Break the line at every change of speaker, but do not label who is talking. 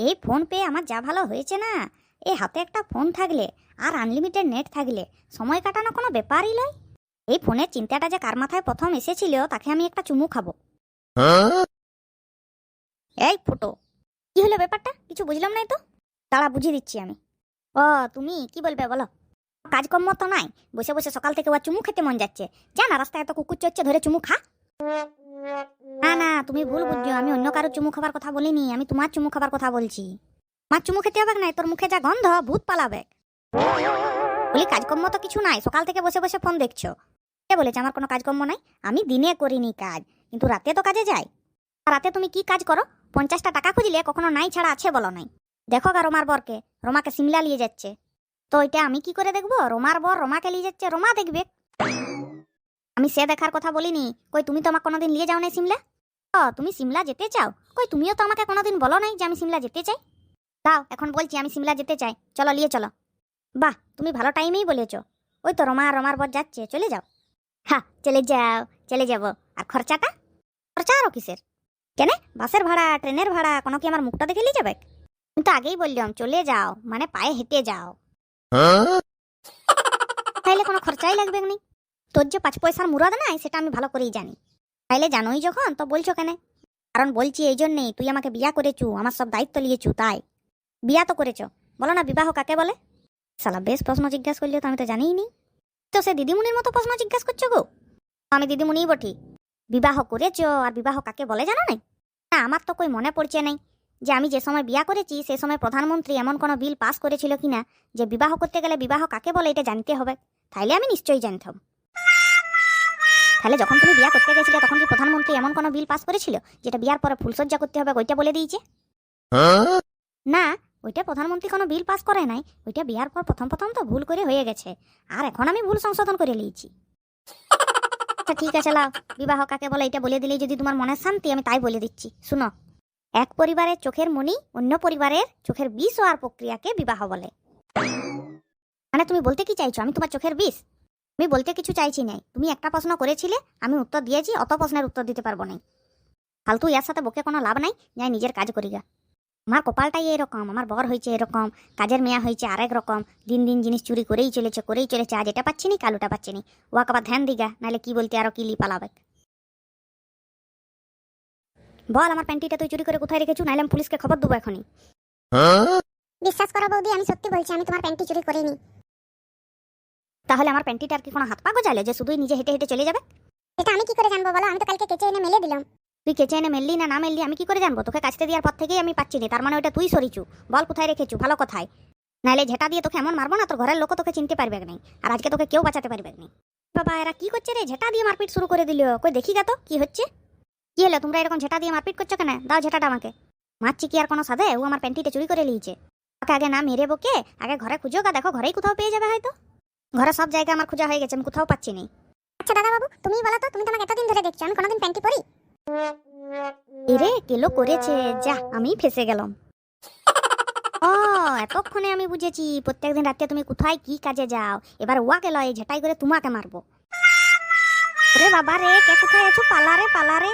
এই ফোন পেয়ে আমার যা ভালো হয়েছে না। এই হাতে একটা ফোন থাকলে আর আনলিমিটেড নেট থাকলে সময় কাটানো কোনো ব্যাপারই নয়। এই ফোনের চিন্তাটা যে কার মাথায় প্রথম এসেছিল তাকে আমি একটা চুমু খাবো। এই ফুটো, কি হলো ব্যাপারটা? কিছু বুঝলাম নাই তো। তারা বুঝিয়ে দিচ্ছি আমি। ও তুমি কি বলবে বলো? কাজকর্ম তো নাই, বসে বসে সকাল থেকে ওর চুমু খেতে মন যাচ্ছে। যা না, রাস্তায় এত কুকুর চড়ছে, ধরে চুমু খা। না না, তুমি ভুল বুঝছো, আমি অন্য কারো চুমু খাবার কথা বলিনি, আমি তোমার চুমু খাবার কথা বলছি। মার চুমু খেতে হবে না, তোর মুখে যা গন্ধ ভূত পালাবে। বলি কাজকর্ম তো কিছু নাই, সকাল থেকে বসে বসে ফোন দেখছো। কে বলেছে আমার কোনো কাজকর্ম নাই? আমি দিনে করিনি কাজ, কিন্তু রাতে তো কাজে যাই। আর রাতে তুমি কি কাজ করো? 50টা টাকা খুঁজলে কখনো নাই ছাড়া আছে বলো নাই। দেখো গা রোমার বরকে, রোমাকে সিমলা নিয়ে যাচ্ছে। তো এটা আমি কি করে দেখবো? রোমার বর রোমাকে নিয়ে যাচ্ছে, রোমা দেখবে। আমি সে দেখার কথা বলিনি। কই তুমি তো আমাকে কোনোদিন নিয়ে যাও নাই সিমলা? ও তুমি সিমলা যেতে চাও? কই তুমিও তো আমাকে কোনোদিন বলো নাই যে আমি সিমলা যেতে চাই। দাও এখন বলছি আমি সিমলা যেতে চাই, চলো নিয়ে চলো। বাহ, তুমি ভালো টাইমেই বলেছ। ওই তো রোমা আর রোমার বর যাচ্ছে, চলে যাও। হ্যাঁ চলে যাও, চলে যাব। আর খরচাটা? খরচা আরো কিসের? কেন? বাসের ভাড়া, ট্রেনের ভাড়া, কোনো কি আমার মুখটা দেখে নিয়ে যাবে? আমি তো আগেই বললাম চলে যাও, মানে পায়ে হেঁটে যাও। তাইলে কোনো খরচাই লাগবে না। তোর যে 5 পয়সার মুরাদ নাই সেটা আমি ভালো করেই জানি। তাইলে জানোই যখন তো বলছো কেন? কারণ বলছি এই জন্যেই, তুই আমাকে বিয়া করেছু, আমার সব দায়িত্ব নিয়েছু, তাই। বিয়া তো করেছো, বলো না বিবাহ কাকে বলে? শালা বেশ প্রশ্ন জিজ্ঞাসা করলে তো, আমি তো জানিই নি। তো সে দিদিমণির মতো প্রশ্ন জিজ্ঞাসা করছো গো। আমি দিদিমণিই বটি। বিবাহ করেছো আর বিবাহ কাকে বলে জানো নাই? না আমার তো কই মনে পড়ছে নাই যে আমি যে সময় বিয়া করেছি সে সময় প্রধানমন্ত্রী এমন কোনো বিল পাস করেছিল কিনা যে বিবাহ করতে গেলে বিবাহ কাকে বলে এটা জানতে হবে। তাইলে আমি নিশ্চয়ই জানতাম। তাহলে যখন তুমি বিয়া করতে গেছিলে তখন কি প্রধানমন্ত্রী এমন কোনো বিল পাস করেছিল যেটা বিয়ার পরে ফুলসজ্জা করতে হবে ওইটা বলে দিয়েছে? না, ওইটা প্রধানমন্ত্রী কোনো বিল পাস করে নাই, ওইটা বিয়ার পর প্রথম প্রথম তো ভুল করে হয়ে গেছে, আর এখন আমি ভুল সংশোধন করে নিয়েছি। আচ্ছা ঠিক আছে, লাও বিবাহ কাকে বলে এটা বলে দিলেই যদি তোমার মনের শান্তি, আমি তাই বলে দিচ্ছি শুনো। এক পরিবারের চোখের মণি অন্য পরিবারের চোখের বিষ হওয়ার প্রক্রিয়াকে বিবাহ বলে। মানে তুমি বলতে কি চাইছো আমি তোমার চোখের বিষ? আমি বলতে কিছু চাইছি নাই, তুমি একটা প্রশ্ন করেছিলে আমি উত্তর দিয়েছি, অত প্রশ্নের উত্তর দিতে পারবো না। ফালতু ইয়ার সাথে বকে কোনো লাভ নাই, যাই নিজের কাজ করি গা। আমার কপালটাই এরকম, আমার বর হয়েছে এরকম, কাজের মেয়া হয়েছে আরেক রকম, দিন দিন জিনিস চুরি করেই চলেছে করেই চলেছে, আজ এটা পাচ্ছি নি কাল ওটা পাচ্ছি নি। ওয়াকে আবার ধ্যান দিগা, নাহলে কি বলতে আরো কি লি পালাবে। বল আমার প্যান্টিটা তুই চুরি করে কোথায় রেখেছু, নাহলে আমি পুলিশকে খবর দেবো এখনই।
বিশ্বাস করো বৌদি, আমি সত্যি বলছি, আমি তোমার প্যান্টি চুরি করিনি।
তাহলে আমার প্যান্টিটার কি কোনো হাত পা গজালে যে শুধুই নিজে হেঁটে হেঁটে চলে যাবে?
এটা আমি কি করে জানবো বলো? আমি তো কালকে কেচে এনে মেলে দিলাম।
তুই কেচে এনে মেললি না না মেললি আমি কি করে জানবো? তোকে কাচতে দেওয়ার পর থেকেই আমি পাচ্ছি না, তার মানে ওটা তুই সরিছু। বল কোথায় রেখেছু, ভালো কথায়। নাহলে ঝেঁটা দিয়ে তোকে এমন মারবো না তোর ঘরের লোক তোকে চিনতে পারবে না, আর আজকে তোকে কেউ বাঁচাতে পারবে না। বাবা এরা কি করছে রে, ঝেঁটা দিয়ে মারপিট শুরু করে দিল। কই দেখি গা তো কি হচ্ছে। কি হলো তোমরা এরকম ঝেঁটা দিয়ে মারপিট করছো কেন? দাও ঝেঁটাটা আমাকে। মারছি কি আর কোনো সাধে? ও আমার প্যান্টিটা চুরি করে নিয়েছে। ওকে আগে না মেরে বকে আগে ঘরে খুঁজো গা, দেখো ঘরেই কোথাও পেয়ে যাবে হয়তো। ঘরে সব জায়গা আমার খোঁজা হয়ে গেছে, আমি কোথাও পাচ্ছি না।
আচ্ছা দাদা বাবু, তুমিই বলো তো, তুমি তো আমাকে এতদিন ধরে দেখছো, আমি কোনোদিন প্যান্টি পরি?
এরে কেলো করেছে, যা আমি ফেসে গেলাম। ও এতক্ষণে আমি বুঝেছি প্রত্যেকদিন রাতে তুমি কোথায় কি কাজে যাও। এবার ওয়াকে লয় ঝেটাই করে তোমাকে মারবো। রে বাবা রে, কে কোথায় আছো? পালারে পালারে।